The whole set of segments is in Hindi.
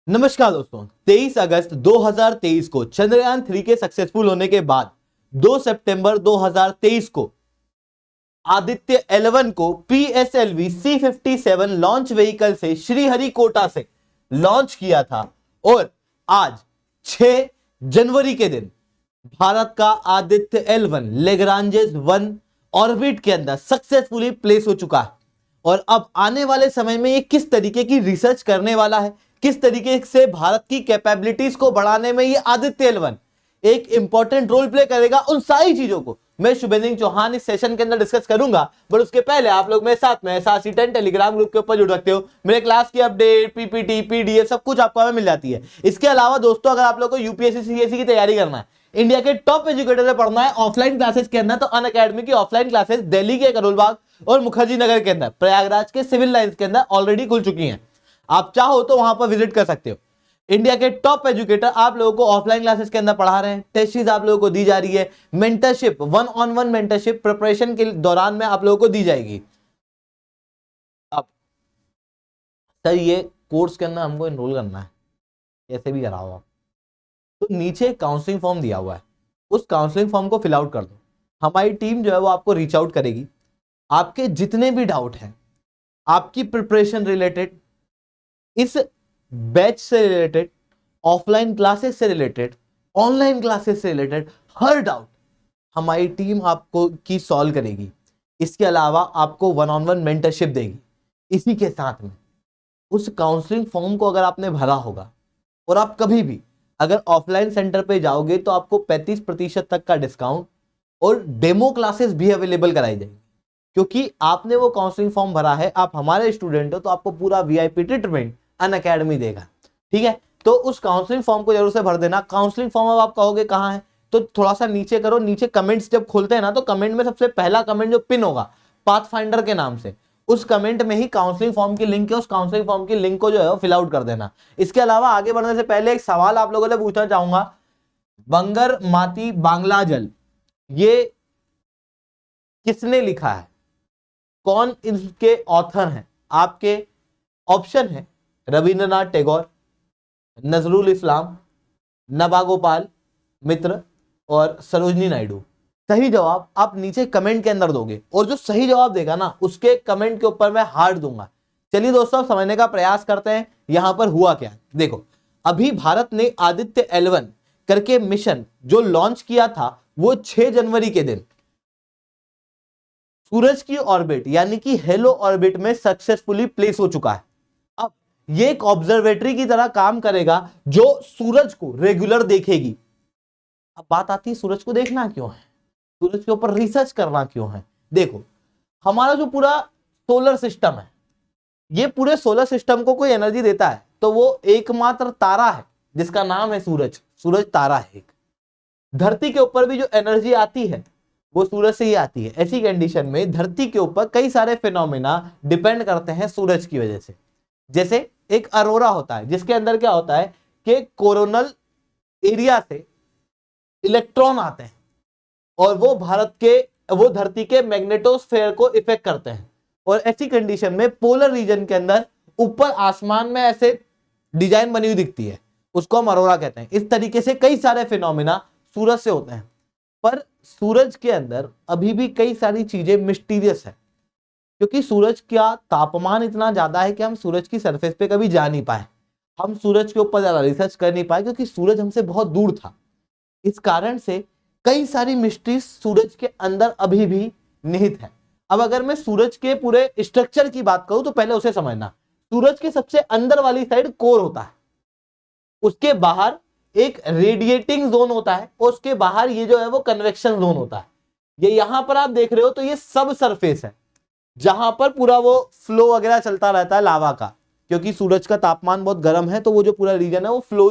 नमस्कार दोस्तों, 23 अगस्त 2023 को चंद्रयान 3 के सक्सेसफुल होने के बाद 2 सितंबर 2023 को आदित्य 11 को PSLV C57 लॉन्च व्हीकल से श्रीहरिकोटा से लॉन्च किया था और आज 6 जनवरी के दिन भारत का आदित्य 11 लेग्रांजेस 1 ऑर्बिट के अंदर सक्सेसफुली प्लेस हो चुका है। और अब आने वाले समय में ये किस तरीके की रिसर्च करने वाला है, किस तरीके से भारत की कैपेबिलिटीज को बढ़ाने में ये आदित्य 11 एक इंपॉर्टेंट रोल प्ले करेगा, उन सारी चीजों को मैं शुभेंद्र चौहान इस सेशन के अंदर डिस्कस करूंगा। बट उसके पहले आप लोग मेरे साथ में SRC10 टेलीग्राम ग्रुप के ऊपर जुड़ सकते हो। मेरे क्लास की अपडेट, PPT, PDF सब कुछ आपको हमें मिल जाती है। इसके अलावा दोस्तों, अगर आप लोग को UPSC CSE की तैयारी करना है, इंडिया के टॉप एजुकेटर से पढ़ना है ऑफलाइन क्लासेस के अंदर, तो अनअकैडमी की ऑफलाइन क्लासेस दिल्ली के करोल बाग और मुखर्जी नगर के अंदर, प्रयागराज के सिविल लाइंस के अंदर ऑलरेडी खुल चुकी हैं। आप चाहो तो वहां पर विजिट कर सकते हो। इंडिया के टॉप एजुकेटर आप लोगों को ऑफलाइन क्लासेस के अंदर पढ़ा रहे हैं, टेस्ट सीरीज आप लोगों को दी जा रही है, मेंटरशिप 1-on-1 मेंटरशिप प्रिपरेशन के दौरान में आप लोगों को दी जाएगी। अब सर ये कोर्स के अंदर हमको एनरोल करना है, कैसे भी कराओ आप, तो नीचे काउंसलिंग फॉर्म दिया हुआ है, उस काउंसलिंग फॉर्म को फिल आउट कर दो। हमारी टीम जो है वो आपको रीच आउट करेगी। आपके जितने भी डाउट हैं, आपकी प्रिपरेशन रिलेटेड, इस बैच से रिलेटेड, ऑफलाइन क्लासेस से रिलेटेड, ऑनलाइन क्लासेस से रिलेटेड, हर डाउट हमारी टीम आपको की सॉल्व करेगी। इसके अलावा आपको 1-on-1 मेंटरशिप देगी। इसी के साथ में उस काउंसलिंग फॉर्म को अगर आपने भरा होगा और आप कभी भी अगर ऑफलाइन सेंटर पे जाओगे तो आपको 35% तक का डिस्काउंट और डेमो क्लासेस भी अवेलेबल कराई जाएगी। क्योंकि आपने वो काउंसलिंग फॉर्म भरा है, आप हमारे स्टूडेंट हो, तो आपको पूरा VIP ट्रीटमेंट अनअकैडमी देगा। ठीक है, तो उस काउंसलिंग फॉर्म को जरूर से भर देना। काउंसलिंग फॉर्म अब आप कहोगे कहां है, तो थोड़ा सा नीचे करो। नीचे कमेंट्स जब खोलते हैं ना, तो कमेंट में सबसे पहला कमेंट जो पिन होगा पाथफाइंडर के नाम से, उस कमेंट में ही काउंसलिंग फॉर्म की लिंक है। उस काउंसलिंग फॉर्म की लिंक को जो है फिल आउट कर देना। इसके अलावा आगे बढ़ने से पहले एक सवाल आप लोगों से पूछना चाहूंगा, बंगर माती बांग्ला जल ये किसने लिखा है, कौन इसके ऑथर हैं? आपके ऑप्शन है रविंद्रनाथ टैगोर, नजरुल इस्लाम, नबागोपाल मित्र और सरोजनी नायडू। सही जवाब आप नीचे कमेंट के अंदर दोगे और जो सही जवाब देगा ना, उसके कमेंट के ऊपर मैं हार्ट दूंगा। चलिए दोस्तों, समझने का प्रयास करते हैं यहां पर हुआ क्या। देखो, अभी भारत ने आदित्य 11 करके मिशन जो लॉन्च किया था, वो 6 जनवरी के दिन सूरज की ऑर्बिट यानी कि हेलो ऑर्बिट में सक्सेसफुली प्लेस हो चुका है। अब ये एक ऑब्जर्वेटरी की तरह काम करेगा जो सूरज को रेगुलर देखेगी। अब बात आती है, सूरज को देखना क्यों है, सूरज के ऊपर रिसर्च करना क्यों है। देखो, हमारा जो पूरा सोलर सिस्टम है, ये पूरे सोलर सिस्टम को कोई एनर्जी देता है तो वो एकमात्र तारा है जिसका नाम है सूरज। सूरज तारा है एक। धरती के ऊपर भी जो एनर्जी आती है वो सूरज से ही आती है। ऐसी कंडीशन में धरती के ऊपर कई सारे फिनोमेना डिपेंड करते हैं सूरज की वजह से। जैसे एक अरोरा होता है जिसके अंदर क्या होता है कि कोरोनल एरिया से इलेक्ट्रॉन आते हैं और वो धरती के मैग्नेटोस्फेयर को इफेक्ट करते हैं। और ऐसी कंडीशन में पोलर रीजन के अंदर ऊपर आसमान में ऐसे डिजाइन बनी हुई दिखती है, उसको हम अरोरा कहते हैं। इस तरीके से कई सारे फिनोमेना सूरज से होते हैं। पर सूरज के अंदर अभी भी कई सारी चीजें मिस्टीरियस है, क्योंकि सूरज का तापमान इतना ज्यादा है कि हम सूरज की सरफेस पे कभी जा नहीं पाए, हम सूरज के ऊपर ज्यादा रिसर्च कर नहीं पाए, क्योंकि सूरज हमसे बहुत दूर था। इस कारण से कई सारी मिस्ट्री सूरज के अंदर अभी भी निहित है। अब अगर मैं सूरज के पूरे स्ट्रक्चर की बात करूं तो पहले उसे समझना। सूरज के सबसे अंदर वाली साइड कोर होता है, उसके बाहर एक रेडिएटिंग जोन होता है और उसके बाहर ये जो है वो कन्वेक्शन जोन होता है। ये यहां पर आप देख रहे हो तो ये सब सरफेस है जहां पर पूरा वो फ्लो वगैरह चलता रहता है लावा का, क्योंकि सूरज का तापमान बहुत गर्म है, तो वो जो पूरा रीजन है वो फ्लो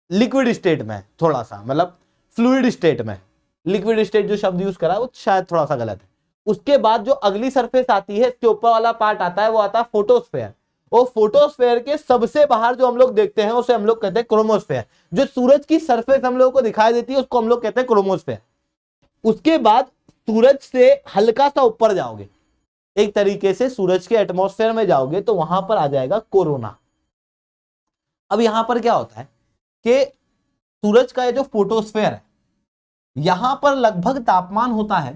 लिक्विड स्टेट में है, थोड़ा सा मतलब फ्लूइड स्टेट में। लिक्विड स्टेट जो शब्द यूज करा है वो शायद थोड़ा सा गलत है। उसके बाद जो अगली सरफेस आती है, इसके ऊपर वाला पार्ट आता है, वो आता है फोटोस्फेयर। और फोटोस्फेयर के सबसे बाहर जो हम लोग देखते हैं उसे हम लोग कहते हैं क्रोमोस्फेयर। जो सूरज की सरफेस हम लोगों को दिखाई देती है उसको हम लोग कहते हैं क्रोमोस्फेयर। उसके बाद सूरज से हल्का सा ऊपर जाओगे, एक तरीके से सूरज के एटमॉस्फेयर में जाओगे तो वहां पर आ जाएगा कोरोना। अब यहां पर क्या होता है कि सूरज का ये जो फोटोस्फेयर है, यहां पर लगभग तापमान होता है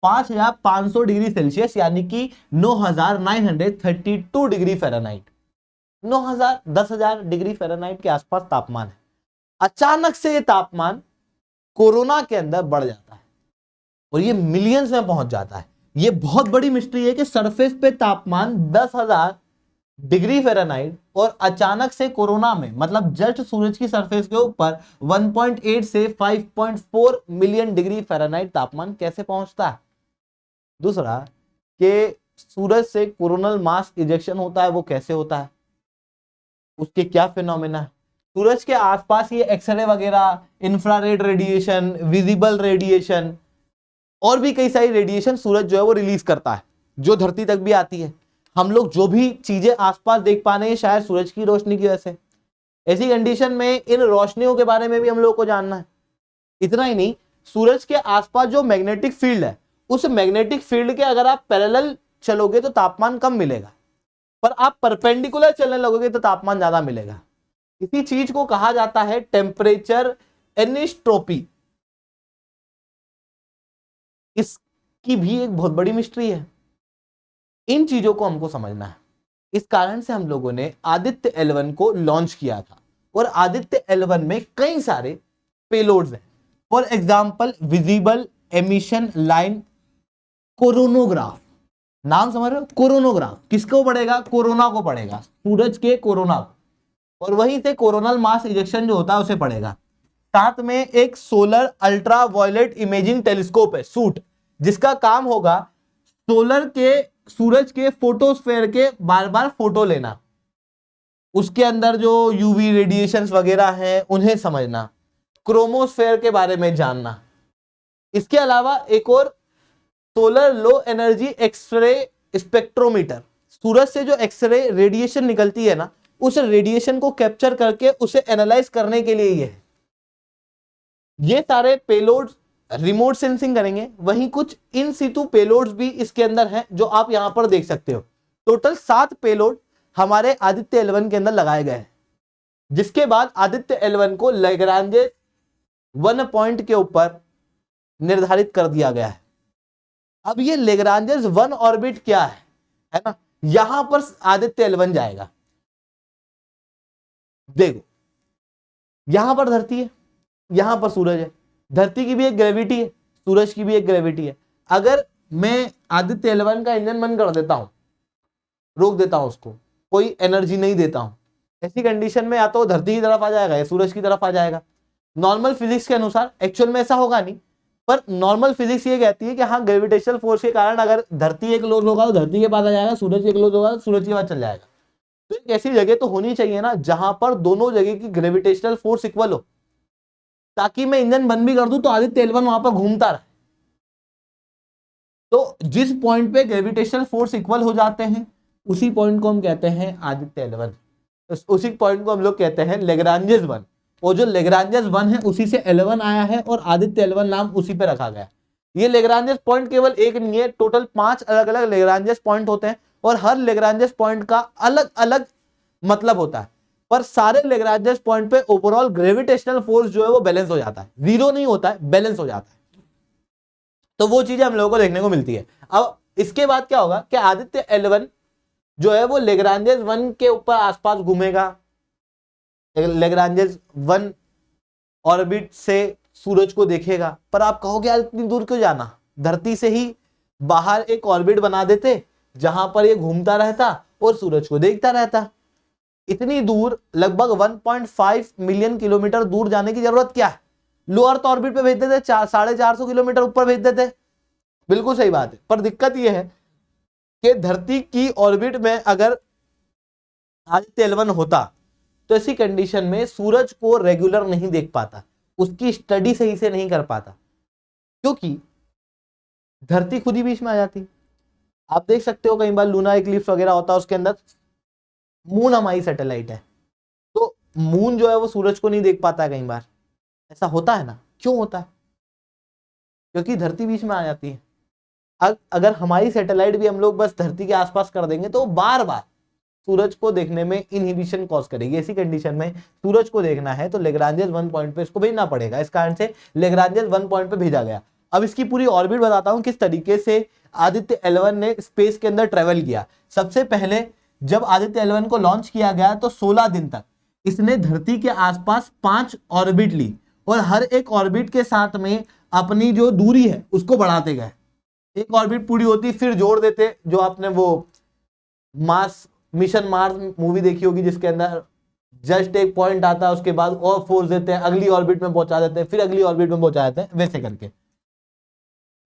5500 डिग्री सेल्सियस, यानी कि 9932 डिग्री फ़ारेनहाइट। 10,000 डिग्री फ़ारेनहाइट के आसपास तापमान है। अचानक से ये तापमान कोरोना के अंदर बढ़ जाता है और ये मिलियंस में पहुंच जाता है। ये बहुत बड़ी मिस्ट्री है कि सरफेस पे तापमान 10,000 डिग्री फ़ारेनहाइट और अचानक से कोरोना में, मतलब जस्ट सूरज की सरफेस के ऊपर 1.8 से 5.4 मिलियन डिग्री फ़ारेनहाइट तापमान कैसे पहुंचता है। दूसरा कि सूरज से कोरोनल मास इजेक्शन होता है, वो कैसे होता है, उसके क्या फिनोमेना है। सूरज के आसपास ये एक्सरे वगैरह, इंफ्रारेड रेडिएशन, विजिबल रेडिएशन और भी कई सारी रेडिएशन सूरज जो है वो रिलीज करता है, जो धरती तक भी आती है। हम लोग जो भी चीजें आसपास देख पा रहे हैं शायद सूरज की रोशनी की वजह से। ऐसी कंडीशन में इन रोशनियों के बारे में भी हम लोग को जानना है। इतना ही नहीं, सूरज के आसपास जो मैग्नेटिक फील्ड है, उस मैग्नेटिक फील्ड के अगर आप पैरेलल चलोगे तो तापमान कम मिलेगा, पर आप परपेंडिकुलर चलने लगोगे तो तापमान ज्यादा मिलेगा। इसी चीज को कहा जाता है टेम्परेचर एनिस्ट्रोपी। इसकी भी एक बहुत बड़ी मिस्ट्री है। इन चीजों को हमको समझना है। इस कारण से हम लोगों ने आदित्य L1 को लॉन्च किया था और आदित्य L1 में कई सारे पेलोड्स हैं। For example visible emission line coronagraph, नाम समझ रहे हो, कोरोनोग्राफ किसको पड़ेगा, कोरोना को पड़ेगा, सूरज के कोरोना को, और वहीं से कोरोनल मास इजेक्शन जो होता है उसे पड़ेगा। साथ में एक solar ultra violet imaging telescope है, सूट, जिसका काम होगा सोलर के, सूरज के फोटोस्फेयर के बार बार फोटो लेना, उसके अंदर जो यूवी रेडिएशंस वगैरह हैं उन्हें समझना, क्रोमोस्फेयर के बारे में जानना। इसके अलावा एक और solar low energy X-ray spectrometer, सूरज से जो एक्सरे रेडिएशन निकलती है ना, उस रेडिएशन को कैप्चर करके उसे एनालाइज करने के लिए ये है। ये सारे पेलोड्स रिमोट सेंसिंग करेंगे। वहीं कुछ इन सितु पेलोड्स भी इसके अंदर हैं जो आप यहां पर देख सकते हो। टोटल 7 पेलोड हमारे आदित्य L1 के अंदर लगाए गए हैं, जिसके बाद आदित्य L1 को लैग्रांजे 1 पॉइंट के ऊपर निर्धारित कर दिया गया है। अब ये लैग्रांजेस 1 ऑर्बिट क्या है ना, यहां पर आदित्य L1 जाएगा। देखो यहां पर धरती है, यहां पर सूरज है, धरती की भी एक ग्रेविटी है, सूरज की भी एक ग्रेविटी है। अगर मैं आदित्य L1 का इंजन बंद कर देता हूं, रोक देता हूं उसको, कोई एनर्जी नहीं देता हूं, ऐसी कंडीशन में या तो धरती की तरफ आ जाएगा या सूरज की तरफ आ जाएगा। नॉर्मल फिजिक्स के अनुसार एक्चुअल में ऐसा होगा नहीं, पर नॉर्मल फिजिक्स ये कहती है कि हाँ ग्रेविटेशनल फोर्स के कारण अगर धरती एक लोड होगा तो धरती के पास आ जाएगा, सूरज एक लोड होगा तो सूरज के पास चल जाएगा। तो एक ऐसी जगह तो होनी चाहिए ना जहां पर दोनों जगह की ग्रेविटेशनल फोर्स इक्वल हो, ताकि मैं इंजन बंद भी कर दूं तो आदित्य L1 वहां पर घूमता रहे। तो जिस पॉइंट पे ग्रेविटेशनल फोर्स इक्वल हो जाते हैं उसी पॉइंट को हम कहते हैं आदित्य L1। उसी पॉइंट को हम लोग कहते हैं लैग्रांजेस 1, और जो लैग्रांजेस 1 है उसी से L1 आया है और आदित्य L1 नाम उसी पे रखा गया। ये लैग्रांजेस पॉइंट केवल एक नहीं है, टोटल 5 अलग अलग लैग्रांजेस पॉइंट होते हैं और हर लैग्रांजेस पॉइंट का अलग अलग मतलब होता है, पर सारे लैग्रांजेस पॉइंट पे ओवरऑल ग्रेविटेशनल फोर्स जो है वो बैलेंस हो जाता है, जीरो नहीं होता है, बैलेंस हो जाता है। तो वो चीजें हम लोगों को देखने को मिलती है। अब इसके बाद क्या होगा कि आदित्य L1 जो है वो लैग्रांजेस 1 के ऊपर आसपास घूमेगा, लैग्रांजेस 1 ऑर्बिट से सूरज को देखेगा। पर आप कहोगे यार इतनी दूर क्यों जाना, धरती से ही बाहर एक ऑर्बिट बना देते जहां पर ये घूमता रहता और सूरज को देखता रहता। इतनी दूर लगभग 1.5 मिलियन किलोमीटर दूर जाने की जरूरत क्या है, लो अर्थ ऑर्बिट पे भेज देते, 450 किलोमीटर ऊपर भेज देते। बिल्कुल सही बात है, पर दिक्कत यह है कि धरती की ऑर्बिट में अगर आदित्य L1 होता तो ऐसी कंडीशन में सूरज को रेगुलर नहीं देख पाता, उसकी स्टडी सही से नहीं कर पाता, क्योंकि धरती खुद ही बीच में आ जाती। आप देख सकते हो कई बार लूना इक्लिप्स वगैरह होता है, उसके अंदर मून हमारी सैटेलाइट है, तो मून जो है वो सूरज को नहीं देख पाता है। कई बार ऐसा होता है ना, क्यों होता है, क्योंकि धरती बीच में आ जाती है। अगर हमारी सैटेलाइट भी हम लोग बस धरती के आसपास कर देंगे तो बार बार सूरज को देखने में इनहिबिशन कॉज करेगी। ऐसी कंडीशन में सूरज को देखना है तो लेग्रांजियस 1 पॉइंट पे इसको भेजना पड़ेगा। इस कारण से लेग्रांजियस 1 पॉइंट पे भेजा गया। अब इसकी पूरी ऑर्बिट बताता हूं किस तरीके से आदित्य L1 ने स्पेस के अंदर ट्रेवल किया। सबसे पहले जब आदित्य L1 को लॉन्च किया गया तो 16 दिन तक इसने धरती के आसपास 5 ऑर्बिट ली और हर एक ऑर्बिट के साथ में अपनी जो दूरी है उसको बढ़ाते गए। एक ऑर्बिट पूरी होती फिर जोड़ देते, जो आपने वो मिशन मार्स मूवी देखी होगी जिसके अंदर जस्ट एक पॉइंट आता है उसके बाद और फोर्स देते हैं, अगली ऑर्बिट में पहुंचा देते हैं, फिर अगली ऑर्बिट में पहुंचा देते हैं, वैसे करके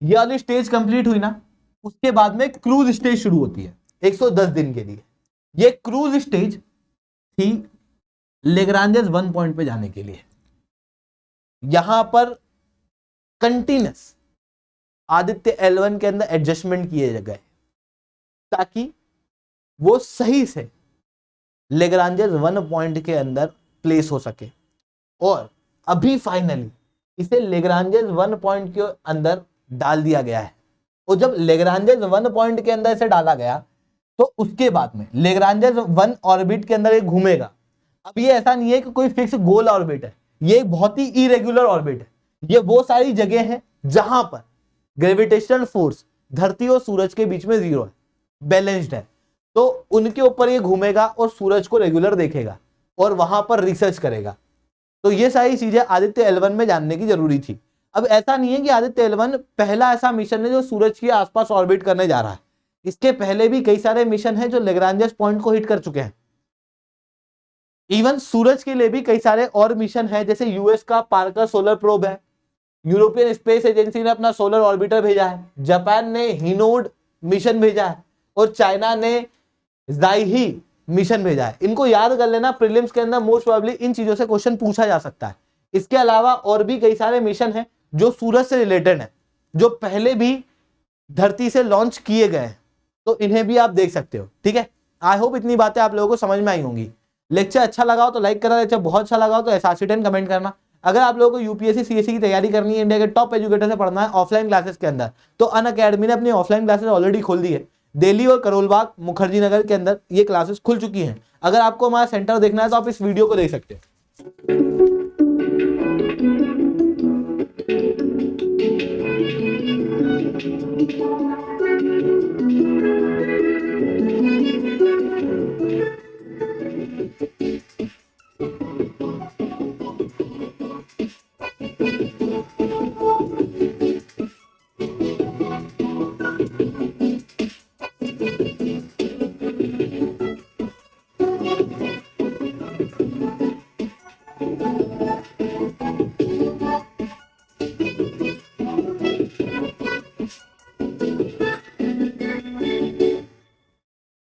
ये वाली स्टेज कंप्लीट हुई ना, उसके बाद में क्रूज स्टेज शुरू होती है 110 दिन के लिए। ये क्रूज स्टेज थी लेग्रांजियस 1 पॉइंट पे जाने के लिए। यहां पर कंटिन्यूस आदित्य L1 के अंदर एडजस्टमेंट किए गए ताकि वो सही से लेग्रांजियस 1 पॉइंट के अंदर प्लेस हो सके। और अभी फाइनली इसे लेग्रांजियस 1 पॉइंट के अंदर डाल दिया गया है। और जब लेग्रांजियस 1 पॉइंट के अंदर इसे डाला गया तो उसके बाद में लेग्रांजियस 1 ऑर्बिट के अंदर एक घूमेगा। अब ये ऐसा नहीं है कि कोई फिक्स गोल ऑर्बिट है, ये एक बहुत ही इरेगुलर ऑर्बिट है। ये वो सारी जगह है जहां पर ग्रेविटेशनल फोर्स धरती और सूरज के बीच में 0 है, बैलेंस्ड है। तो उनके ऊपर ये घूमेगा और सूरज को रेगुलर देखेगा और वहां पर रिसर्च करेगा। तो ये सारी चीजें आदित्य L1 में जानने की जरूरी थी। अब ऐसा नहीं है कि आदित्य L1 पहला ऐसा मिशन है जो सूरज के आसपास ऑर्बिट करने जा रहा है। इसके पहले भी कई सारे मिशन हैं जो लेग्रांजियस पॉइंट को हिट कर चुके हैं। इवन सूरज के लिए भी कई सारे और मिशन है, जैसे यूएस का पार्कर सोलर प्रोब है, यूरोपियन स्पेस एजेंसी ने अपना सोलर ऑर्बिटर भेजा है, जापान ने हिनोड मिशन भेजा है और चाइना ने जाइही मिशन भेजा है। इनको याद कर लेना, प्रीलिम्स के अंदर मोस्ट प्रोबेबली इन चीजों से क्वेश्चन पूछा जा सकता है। इसके अलावा और भी कई सारे मिशन हैं जो सूरज से रिलेटेड हैं, जो पहले भी धरती से लॉन्च किए गए हैं, तो इन्हें भी आप देख सकते हो। ठीक है, आई होप इतनी बातें आप लोगों को समझ में आई होंगी। लेक्चर अच्छा लगा हो तो लाइक करना, लेक्चर बहुत अच्छा लगा हो तो SRC10 कमेंट करना। अगर आप लोगों को यूपीएससी सीएससी की तैयारी करनी है, इंडिया के टॉप एजुकेटर से पढ़ना है ऑफलाइन क्लासेस के अंदर, तो अनअकैडमी ने अपनी ऑफलाइन क्लासेस ऑलरेडी खोल दी है। दिल्ली और करोलबाग मुखर्जी नगर के अंदर ये क्लासेस खुल चुकी हैं। अगर आपको हमारा सेंटर देखना है तो आप इस वीडियो को देख सकते हैं।